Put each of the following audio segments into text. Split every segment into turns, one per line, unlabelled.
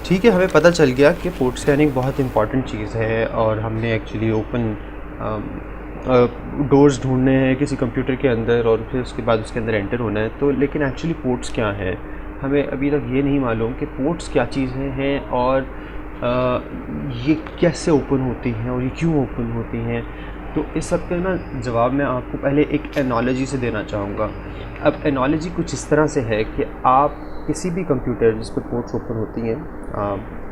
ठीक है, हमें पता चल गया कि पोर्ट स्कैनिंग बहुत इंपॉर्टेंट चीज़ है और हमने एक्चुअली ओपन डोर्स ढूंढने हैं किसी कंप्यूटर के अंदर और फिर उसके बाद उसके अंदर एंटर होना है। तो लेकिन एक्चुअली पोर्ट्स क्या हैं, हमें अभी तक ये नहीं मालूम कि पोर्ट्स क्या चीज़ें हैं और ये कैसे ओपन होती हैं और ये क्यों ओपन होती हैं। तो इस सब का ना जवाब मैं आपको पहले एक एनालॉजी से देना चाहूँगा। अब एनालॉजी कुछ इस तरह से है कि आप किसी भी कंप्यूटर जिस पर पोर्ट्स ओपन होती हैं,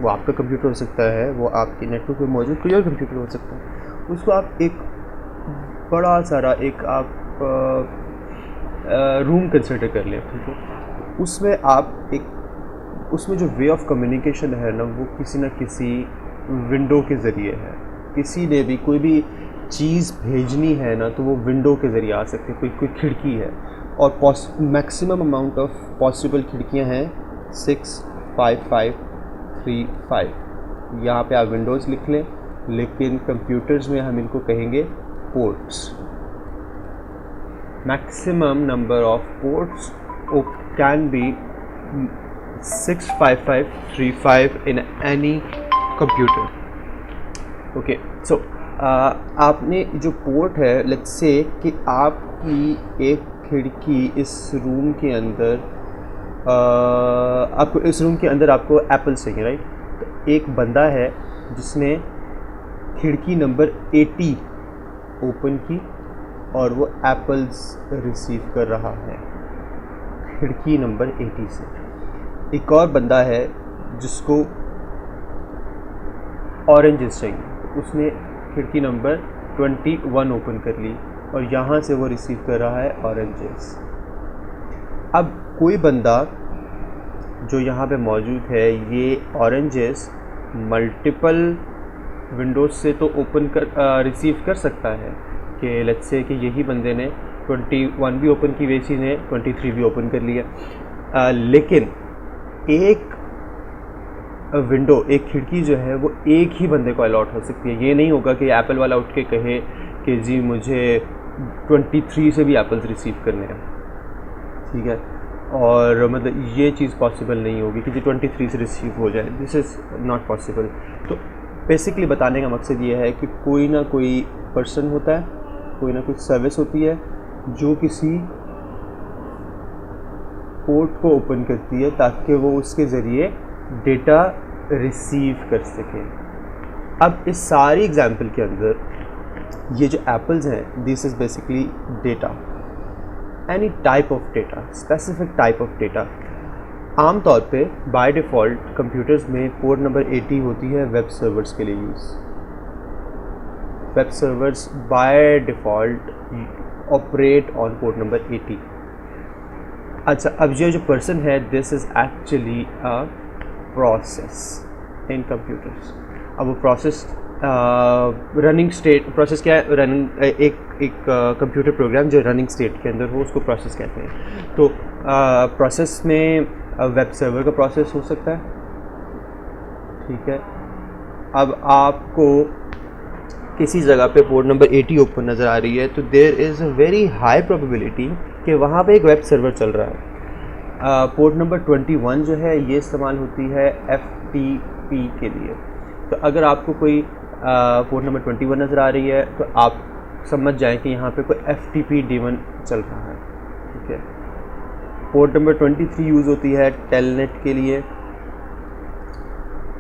वो आपका कंप्यूटर हो सकता है, वो आपके नेटवर्क में मौजूद कोई और कंप्यूटर हो सकता है, उसको आप एक बड़ा सारा एक आप रूम कंसिडर कर लें, ठीक है। उसमें आप एक उसमें जो वे ऑफ कम्युनिकेशन है ना, वो किसी न किसी विंडो के ज़रिए है। किसी ने भी कोई भी चीज़ भेजनी है ना, तो वो विंडो के ज़रिए आ सकती है। कोई खिड़की है और मैक्सिमम अमाउंट ऑफ पॉसिबल खिड़कियां हैं 6, 5, 5, 3, 5। यहाँ पे आप विंडोज़ लिख लें, लेकिन कंप्यूटर्स में हम इनको कहेंगे ports. Maximum number of ports can be 6, 5, 5, 3, 5 in any computer. Okay, so आपने जो पोर्ट है, लेट्स से कि आपकी एक खिड़की इस रूम के अंदर आपको एप्पल चाहिए, राइट। तो एक बंदा है जिसने खिड़की नंबर 80 ओपन की और वो एप्पल्स रिसीव कर रहा है खिड़की नंबर 80 से। एक और बंदा है जिसको ऑरेंजेस चाहिए, उसने खिड़की नंबर 21 ओपन कर ली और यहाँ से वो रिसीव कर रहा है ऑरेंजेस। अब कोई बंदा जो यहाँ पे मौजूद है, ये ऑरेंजेस मल्टीपल विंडोज से तो ओपन कर रिसीव कर सकता है कि लेट्स से कि यही बंदे ने 21 भी ओपन की, वैसी ने 23 भी ओपन कर लिया। लेकिन एक विंडो, एक खिड़की जो है वो एक ही बंदे को अलॉट हो सकती है। ये नहीं होगा कि एप्पल वाला उठ के कहे कि जी मुझे 23 से भी एप्पल्स रिसीव करने हैं, ठीक है। और मतलब ये चीज़ पॉसिबल नहीं होगी कि जी 23 से रिसीव हो जाए, दिस इज़ नॉट पॉसिबल। तो बेसिकली बताने का मकसद ये है कि कोई ना कोई पर्सन होता है, कोई ना कोई सर्विस होती है जो किसी पोर्ट को ओपन करती है ताकि वो उसके ज़रिए डेटा रिसीव कर सके। अब इस सारी एग्जांपल के अंदर ये जो एप्पल्स हैं, this is basically data, any type of data, specific type of data. आमतौर पे बाय डिफ़ॉल्ट कंप्यूटर्स में पोर्ट नंबर 80 होती है वेब सर्वर्स के लिए use. Web servers by default operate on port number 80। अच्छा, अब ये जो पर्सन है, this is actually a process in computers. अब वो प्रोसेस रनिंग स्टेट, प्रोसेस क्या है, रनिंग एक कंप्यूटर प्रोग्राम जो रनिंग स्टेट के अंदर हो उसको प्रोसेस कहते हैं। तो प्रोसेस में वेब सर्वर का प्रोसेस हो सकता है, ठीक है। अब आपको किसी जगह पे पोर्ट नंबर 80 ओपन नज़र आ रही है, तो there is a very high probability कि वहाँ पे एक वेब सर्वर चल रहा है। पोर्ट नंबर 21 जो है ये इस्तेमाल होती है FTP के लिए। तो अगर आपको कोई पोर्ट नंबर 21 नज़र आ रही है तो आप समझ जाएं कि यहाँ पे कोई FTP डेमन चल रहा है, ठीक है। पोर्ट नंबर 23 यूज़ होती है टेलनेट के लिए,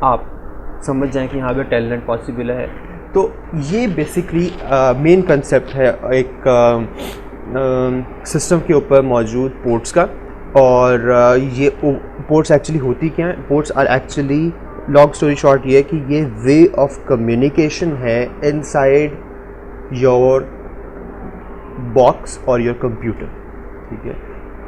आप समझ जाएं कि यहाँ पे टेलनेट पॉसिबल है। तो ये बेसिकली मेन कंसेप्ट है एक सिस्टम के ऊपर मौजूद पोर्ट्स का। और ये पोर्ट्स एक्चुअली होती क्या है, ports are actually, long story short ये है कि ये वे ऑफ कम्युनिकेशन है इनसाइड योर बॉक्स और योर कंप्यूटर, ठीक है।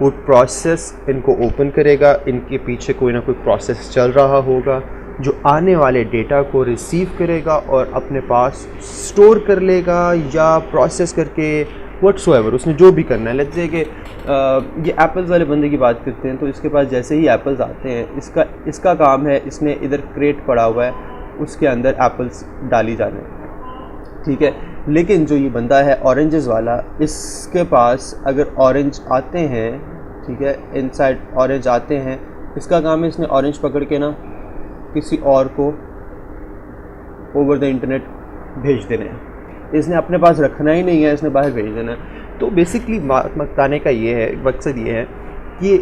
वो प्रोसेस इनको ओपन करेगा, इनके पीछे कोई ना कोई प्रोसेस चल रहा होगा जो आने वाले डेटा को रिसीव करेगा और अपने पास स्टोर कर लेगा या प्रोसेस करके व्हाटसोएवर उसने जो भी करना है। लेट्स से कि ये एप्पल्स वाले बंदे की बात करते हैं, तो इसके पास जैसे ही एप्पल्स आते हैं, इसका काम है, इसने इधर क्रेट पड़ा हुआ है, उसके अंदर एप्पल्स डाली जाने, ठीक है। लेकिन जो ये बंदा है ऑरेंजेस वाला, इसके पास अगर ऑरेंज आते हैं, ठीक है, इनसाइड ऑरेंज आते हैं, इसका काम है इसने ऑरेंज पकड़ के ना किसी और को ओवर द इंटरनेट भेज देने हैं, इसने अपने पास रखना ही नहीं है, इसने बाहर भेज देना है। तो बेसिकली बताने का ये है, मकसद ये है कि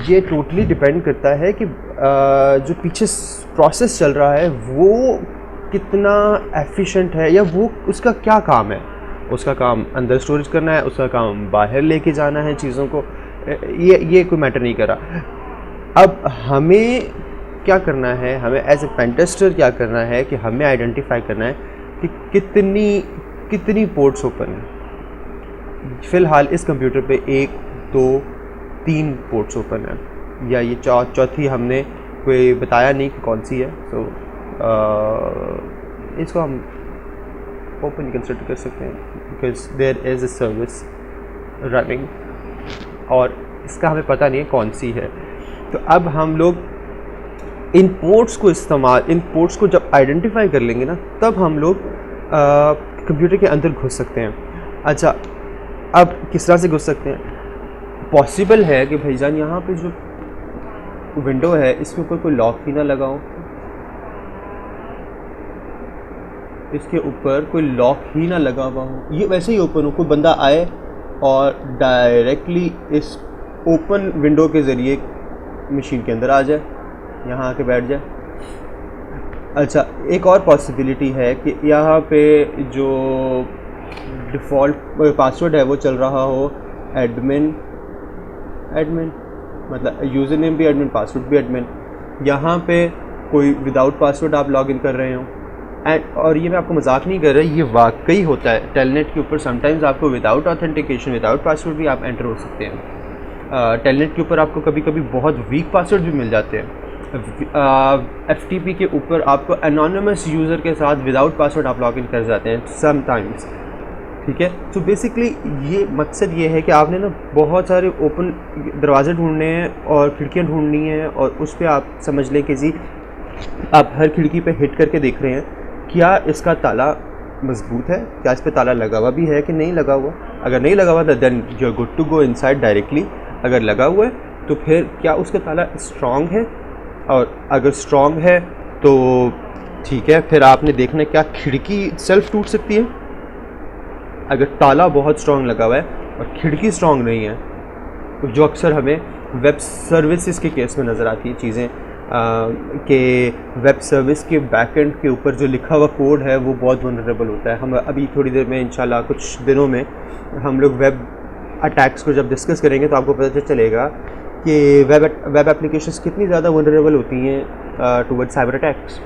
ये टोटली डिपेंड करता है कि जो पीछे प्रोसेस चल रहा है वो कितना एफिशिएंट है, या वो उसका क्या काम है। उसका काम अंदर स्टोरेज करना है, उसका काम बाहर लेके जाना है चीज़ों को, ये कोई मैटर नहीं कर रहा। अब हमें क्या करना है, हमें एज ए पेन टेस्टर क्या करना है कि हमें आइडेंटिफाई करना है कि कितनी पोर्ट्स ओपन है। फ़िलहाल इस कंप्यूटर पे 1 2 3 पोर्ट्स ओपन है, या ये चौथी हमने कोई बताया नहीं कि कौन सी है। तो इसको हम ओपन कंसिडर कर सकते हैं because there is a service running, और इसका हमें पता नहीं है कौन सी है। तो अब हम लोग इन पोर्ट्स को जब आइडेंटिफाई कर लेंगे ना, तब हम लोग कंप्यूटर के अंदर घुस सकते हैं। अच्छा, अब किस तरह से घुस सकते हैं? पॉसिबल है कि भाईजान यहाँ पे जो विंडो है इसके ऊपर कोई लॉक ही ना लगाओ, इसके ऊपर कोई लॉक ही ना लगा हुआ हो, ये वैसे ही ओपन हो, कोई बंदा आए और डायरेक्टली इस ओपन विंडो के ज़रिए मशीन के अंदर आ जाए, यहाँ आके बैठ जाए। अच्छा, एक और पॉसिबिलिटी है कि यहाँ पे जो डिफ़ॉल्ट पासवर्ड है वो चल रहा हो एडमिन, मतलब यूज़र नेम भी एडमिन, पासवर्ड भी एडमिन। यहाँ पे कोई विदाउट पासवर्ड आप लॉगिन कर रहे हो, और ये मैं आपको मजाक नहीं कर रहा, ये वाकई होता है। टेलनेट के ऊपर समटाइम्स आपको विदाउट ऑथेंटिकेशन, विदाउट पासवर्ड भी आप एंटर हो सकते हैं। टेलनेट के ऊपर आपको कभी कभी बहुत वीक पासवर्ड भी मिल जाते हैं। FTP के ऊपर आपको एनोनिमस यूज़र के साथ विदाउट पासवर्ड आप लॉगिन कर जाते हैं समटाइम्स, ठीक है। तो बेसिकली ये मकसद ये है कि आपने ना बहुत सारे ओपन दरवाजे ढूंढने हैं और खिड़कियाँ ढूंढनी हैं, और उस पर आप समझ लें कि जी आप हर खिड़की पे हिट करके देख रहे हैं क्या इसका ताला मजबूत है, क्या इस पर ताला लगा हुआ भी है कि नहीं लगा हुआ। अगर नहीं लगा हुआ तो then you are good to go inside directly. अगर लगा हुआ है तो फिर क्या उसका ताला स्ट्रॉन्ग है, और अगर स्ट्रॉन्ग है तो ठीक है, फिर आपने देखना है क्या खिड़की सेल्फ टूट सकती है। अगर ताला बहुत स्ट्रॉन्ग लगा हुआ है और खिड़की स्ट्रॉन्ग नहीं है, तो जो अक्सर हमें वेब सर्विसेज के केस में नज़र आती है चीज़ें कि वेब सर्विस के बैकएंड के ऊपर जो लिखा हुआ कोड है वो बहुत वनरेबल होता है। हम अभी थोड़ी देर में इंशाल्लाह कुछ दिनों में हम लोग वेब अटैक्स को जब डिस्कस करेंगे तो आपको पता चलेगा कि वेब एप्लीकेशंस कितनी ज़्यादा वनरेबल होती हैं टुवर्ड साइबर अटैक्स,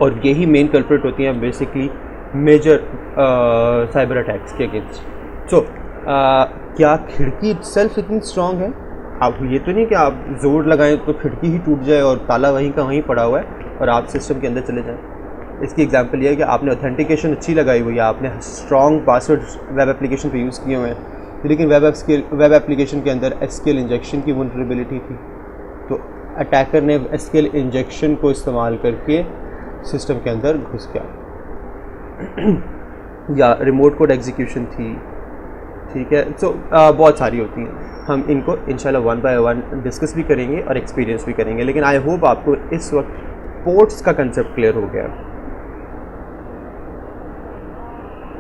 और यही मेन कल्प्रिट होती हैं बेसिकली मेजर साइबर अटैक्स के अगेंस्ट। सो क्या खिड़की सेल्फ इतनी स्ट्रॉन्ग है? आप ये तो नहीं कि आप ज़ोर लगाएं तो खिड़की ही टूट जाए और ताला वहीं का वहीं पड़ा हुआ है और आप सिस्टम के अंदर चले जाएं। इसकी एग्जांपल ये है कि आपने ऑथेंटिकेशन अच्छी लगाई हुई है, आपने स्ट्रॉन्ग पासवर्ड वेब एप्लीकेशन पे यूज़ किए हुए हैं, लेकिन वेब एप्लीकेशन के अंदर SQL इंजेक्शन की वल्नरेबिलिटी थी, तो अटैकर ने SQL इंजेक्शन को इस्तेमाल करके सिस्टम के अंदर घुस गया या रिमोट कोड एग्जीक्यूशन थी, ठीक है। सो बहुत सारी होती हैं, हम इनको इंशाल्लाह 1 by 1 डिस्कस भी करेंगे और एक्सपीरियंस भी करेंगे, लेकिन आई होप आपको इस वक्त पोर्ट्स का कंसेप्ट क्लियर हो गया।